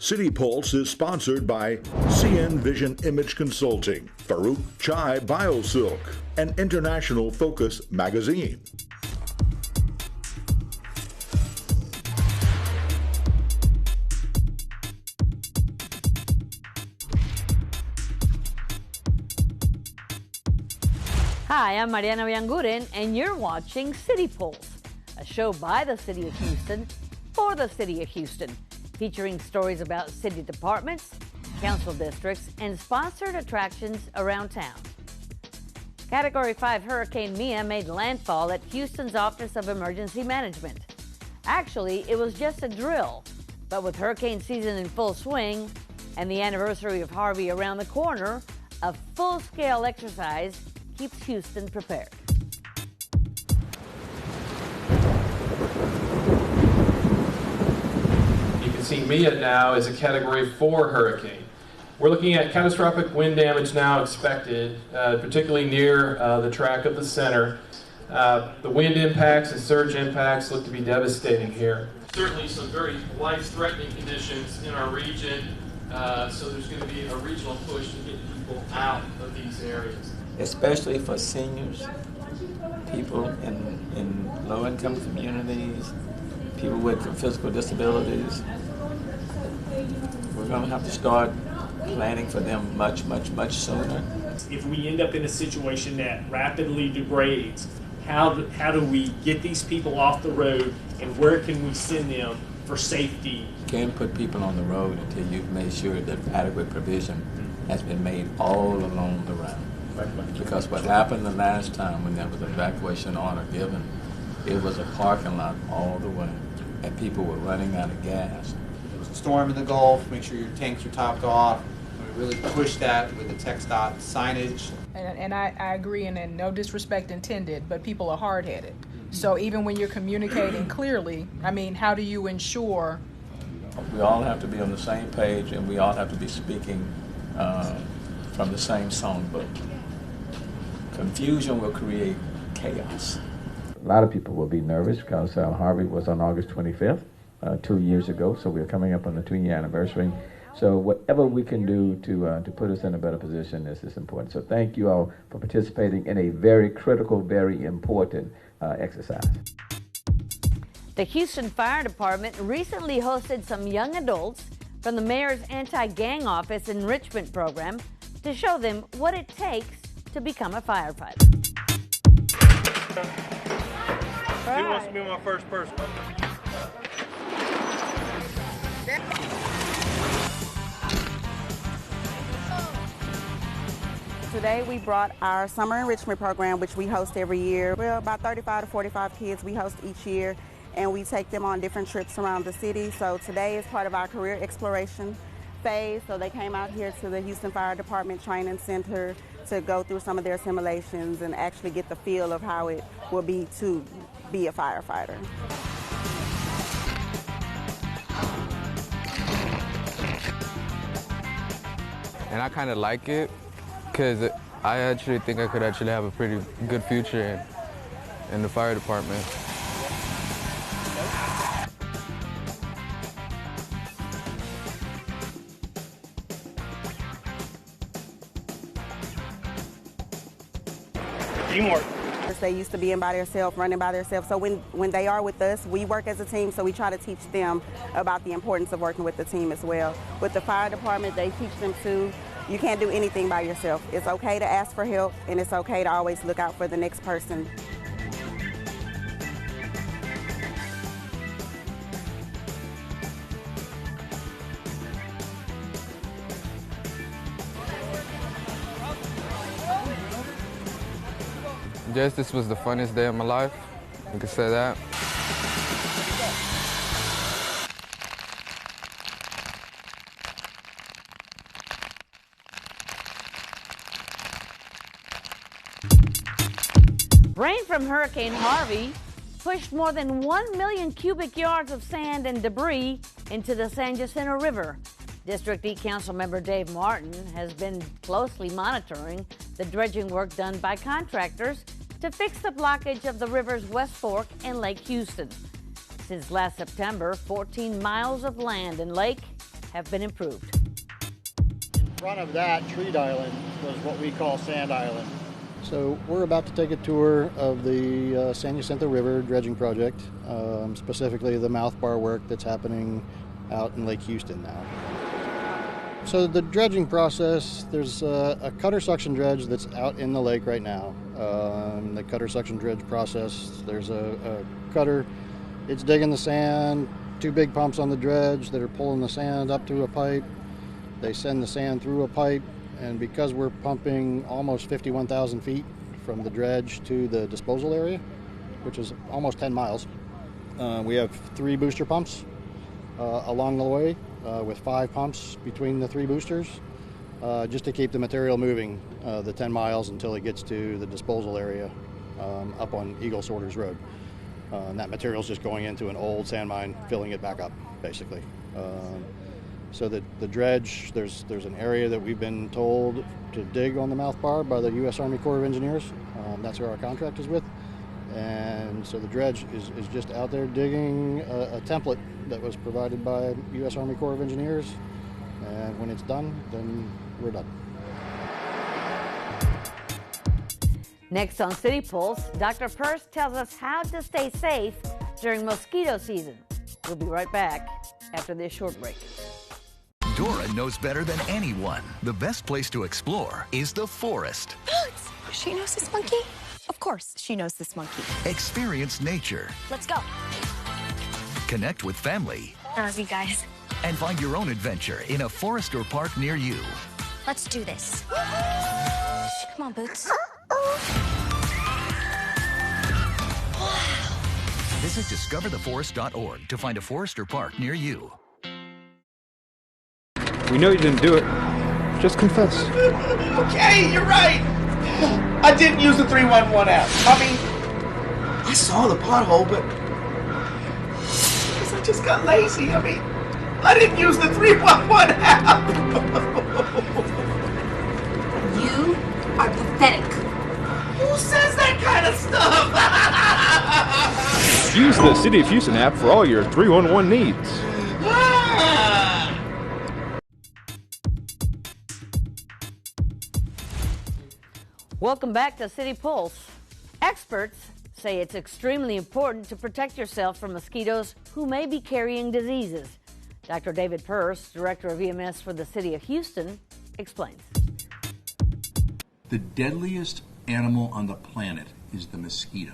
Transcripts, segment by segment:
City Pulse is sponsored by CN Vision Image Consulting, Farouk Chai BioSilk, and International Focus Magazine. Hi, I'm Mariana Bianguren, and you're watching City Pulse, a show by the City of Houston for the City of Houston, featuring stories about city departments, council districts, and sponsored attractions around town. Category 5 Hurricane Mia made landfall at Houston's Office of Emergency Management. Actually, it was just a drill, but with hurricane season in full swing and the anniversary of Harvey around the corner, a full-scale exercise keeps Houston prepared. You can see Mia now is a Category 4 hurricane. We're looking at catastrophic wind damage now expected, particularly near the track of the center. The wind impacts and surge impacts look to be devastating here. Certainly some very life-threatening conditions in our region, so there's going to be a regional push to get people out of these areas. Especially for seniors, people in low-income communities, people with physical disabilities. We're going to have to start planning for them much sooner. If we end up in a situation that rapidly degrades, how do we get these people off the road, and where can we send them for safety? You can't put people on the road until you've made sure that adequate provision has been made all along the route. Because what happened the last time when there was an evacuation order given, it was a parking lot all the way, and people were running out of gas. There was a storm in the Gulf, make sure your tanks are topped off. We really pushed that with the TxDOT signage. And I agree, and no disrespect intended, but people are hard-headed. So even when you're communicating clearly, I mean, how do you ensure? We all have to be on the same page, and we all have to be speaking from the same songbook. Confusion will create chaos. A lot of people will be nervous because Harvey was on August 25th, 2 years ago, so we're coming up on the 2-year anniversary. So whatever we can do to put us in a better position is important. So thank you all for participating in a very critical, very important exercise. The Houston Fire Department recently hosted some young adults from the mayor's anti-gang office enrichment program to show them what it takes to become a firefighter. Who wants to be my first person? Today we brought our summer enrichment program, which we host every year. We're about 35 to 45 kids we host each year, and we take them on different trips around the city. So today is part of our career exploration phase. So they came out here to the Houston Fire Department Training Center to go through some of their simulations and actually get the feel of how it will be to be a firefighter. And I kind of like it because I actually think I could actually have a pretty good future in the fire department. Teamwork. They used to be in by themselves, running by themselves. So when they are with us, we work as a team, so we try to teach them about the importance of working with the team as well. With the fire department, they teach them too. You can't do anything by yourself. It's okay to ask for help, and it's okay to always look out for the next person. Yes, this was the funnest day of my life. You could say that. Rain from Hurricane Harvey pushed more than 1 million cubic yards of sand and debris into the San Jacinto River. District E Council member Dave Martin has been closely monitoring the dredging work done by contractors to fix the blockage of the river's West Fork and Lake Houston. Since last September, 14 miles of land and lake have been improved. In front of that, Treat Island was what we call Sand Island. So we're about to take a tour of the San Jacinto River dredging project, specifically the mouth bar work that's happening out in Lake Houston now. So the dredging process, there's a cutter suction dredge that's out in the lake right now. The cutter suction dredge process, there's a cutter, it's digging the sand, 2 big pumps on the dredge that are pulling the sand up to a pipe. They send the sand through a pipe, and because we're pumping almost 51,000 feet from the dredge to the disposal area, which is almost 10 miles, we have 3 booster pumps along the way with 5 pumps between the 3 boosters, just to keep the material moving the 10 miles until it gets to the disposal area up on Eagle Sorters Road. And that material is just going into an old sand mine, filling it back up, basically. So the dredge, there's an area that we've been told to dig on the mouth bar by the U.S. Army Corps of Engineers. That's who our contract is with. And so the dredge is just out there digging a template that was provided by U.S. Army Corps of Engineers. And when it's done, then we're done. Next on City Pulse, Dr. Persse tells us how to stay safe during mosquito season. We'll be right back after this short break. Dora knows better than anyone. The best place to explore is the forest. She knows this monkey? Of course, she knows this monkey. Experience nature. Let's go. Connect with family. I love you guys. And find your own adventure in a forest or park near you. Let's do this. Come on, Boots. Visit discovertheforest.org to find a forest or park near you. We know you didn't do it. Just confess. Okay, you're right. I didn't use the 311 app. I mean, I saw the pothole, but I just got lazy. I mean, I didn't use the 311 app. You are pathetic. Who says that kind of stuff? Use the City of Houston app for all your 311 needs. Welcome back to City Pulse. Experts say it's extremely important to protect yourself from mosquitoes who may be carrying diseases. Dr. David Persse, Director of EMS for the City of Houston, explains. The deadliest animal on the planet is the mosquito,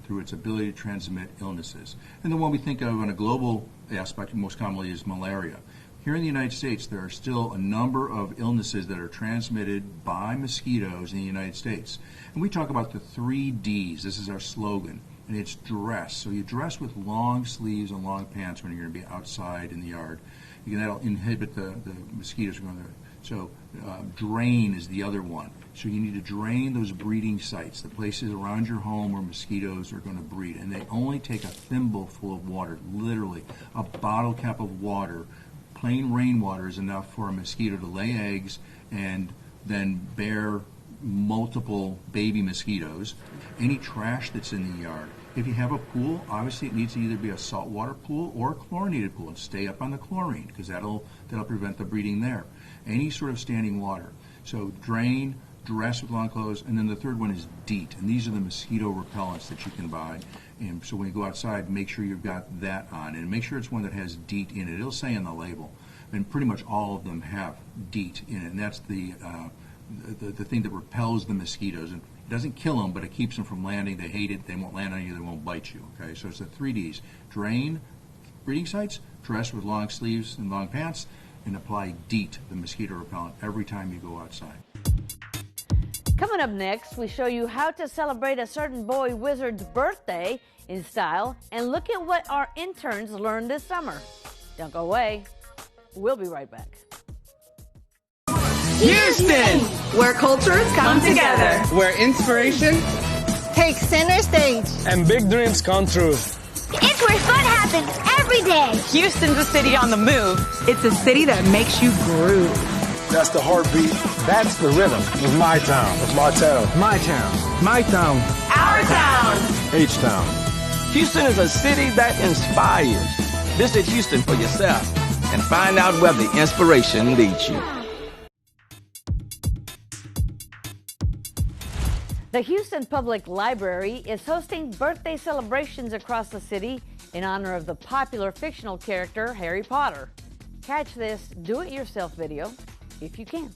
through its ability to transmit illnesses. And the one we think of on a global aspect most commonly is malaria. Here in the United States, there are still a number of illnesses that are transmitted by mosquitoes in the United States. And we talk about the 3 Ds. This is our slogan. And it's dress. So you dress with long sleeves and long pants when you're going to be outside in the yard. That'll inhibit the mosquitoes from going there. So drain is the other one. So you need to drain those breeding sites, the places around your home where mosquitoes are going to breed. And they only take a thimble full of water, literally a bottle cap of water. Plain rainwater is enough for a mosquito to lay eggs and then bear multiple baby mosquitoes. Any trash that's in the yard. If you have a pool, obviously it needs to either be a saltwater pool or a chlorinated pool, and stay up on the chlorine because that'll prevent the breeding there. Any sort of standing water. So drain, dress with long clothes, and then the third one is DEET, and these are the mosquito repellents that you can buy. And so when you go outside, make sure you've got that on, and make sure it's one that has DEET in it. It'll say on the label, and pretty much all of them have DEET in it, and that's the thing that repels the mosquitoes. And it doesn't kill them, but it keeps them from landing. They hate it. They won't land on you. They won't bite you. Okay, so it's the 3 Ds: drain breeding sites, dress with long sleeves and long pants, and apply DEET, the mosquito repellent, every time you go outside. Coming up next, we show you how to celebrate a certain boy wizard's birthday in style and look at what our interns learned this summer. Don't go away. We'll be right back. Houston, where cultures come together, where inspiration takes center stage, and big dreams come true. It's where fun happens every day. Houston's a city on the move. It's a city that makes you groove. That's the heartbeat. That's the rhythm of my town. Of my town. My town. My town. Our town. H-Town. Houston is a city that inspires. Visit Houston for yourself. and find out where the inspiration leads you. The Houston Public Library is hosting birthday celebrations across the city in honor of the popular fictional character Harry Potter. Catch this do-it-yourself video if you can.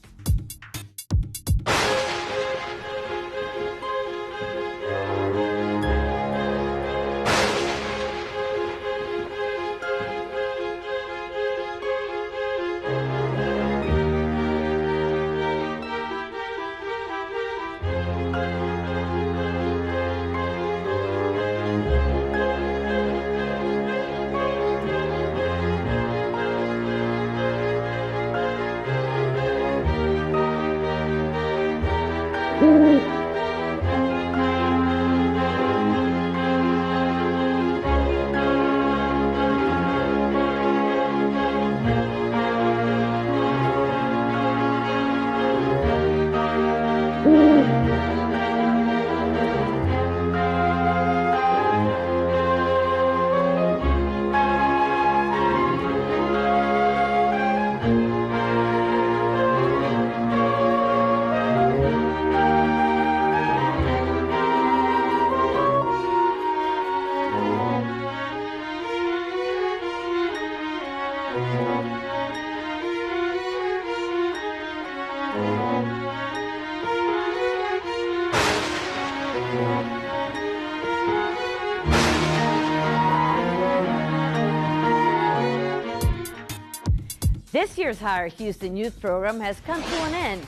This year's Hire Houston Youth Program has come to an end.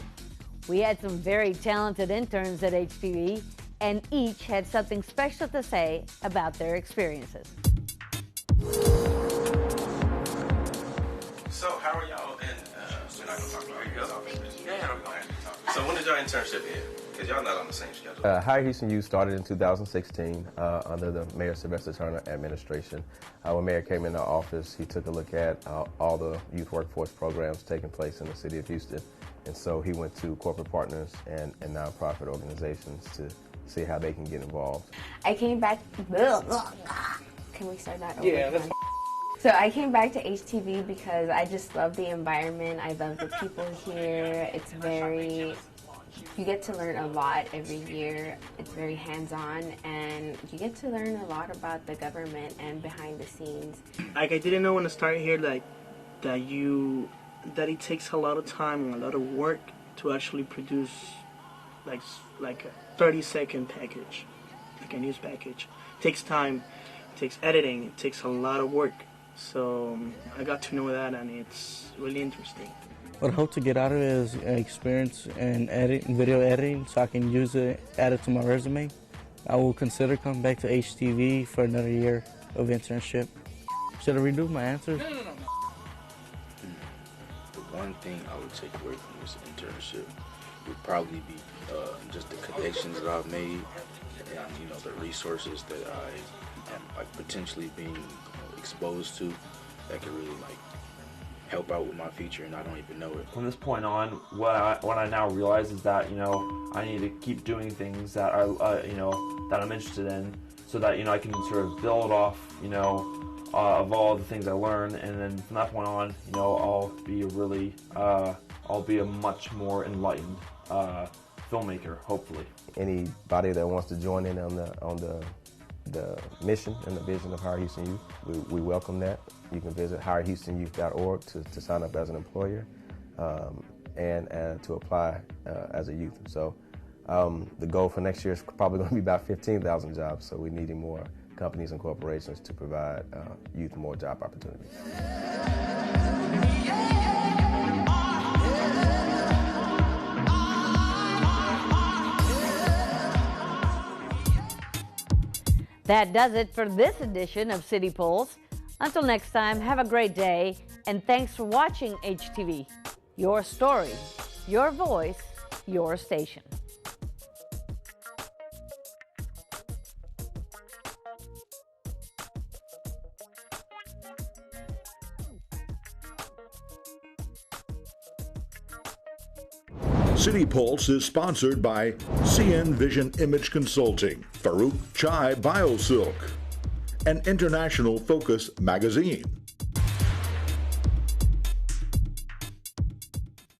We had some very talented interns at HTV, and each had something special to say about their experiences. So, how are y'all? And we're not going to talk about it. Yeah, we're going to talk. So, when did your internship end? Because y'all not on the same schedule. Hire Houston Youth started in 2016 under the Mayor Sylvester Turner administration. When Mayor came into office, he took a look at all the youth workforce programs taking place in the city of Houston. And so he went to corporate partners and nonprofit organizations to see how they can get involved. I came back. Can we start that over? Yeah, that's So I came back to HTV because I just love the environment. I love the people here. It's very, you get to learn a lot every year. It's very hands-on, and you get to learn a lot about the government and behind the scenes. Like, I didn't know when to start here, like, that it takes a lot of time and a lot of work to actually produce like a 30-second package, like a news package. It takes time, it takes editing, it takes a lot of work. So I got to know that, and it's really interesting. What I hope to get out of it is experience in video editing, so I can use it, add it to my resume. I will consider coming back to HTV for another year of internship. Should I redo my answers? No. The one thing I would take away from this internship would probably be just the connections that I've made, and the resources that I am potentially being exposed to that could really help out with my future, and I don't even know it. From this point on, what I now realize is that I need to keep doing things that are that I'm interested in, so that I can sort of build off of all the things I learn, and then from that point on, I'll be a much more enlightened filmmaker, hopefully. Anybody that wants to join in on the mission and the vision of Hire Houston Youth, we welcome that. You can visit hirehoustonyouth.org to sign up as an employer and to apply as a youth. So the goal for next year is probably going to be about 15,000 jobs. So we're needing more companies and corporations to provide youth more job opportunities. That does it for this edition of City Pulse. Until next time, have a great day, and thanks for watching HTV. Your story, your voice, your station. City Pulse is sponsored by CN Vision Image Consulting, Farouk Chai BioSilk, and International Focus Magazine.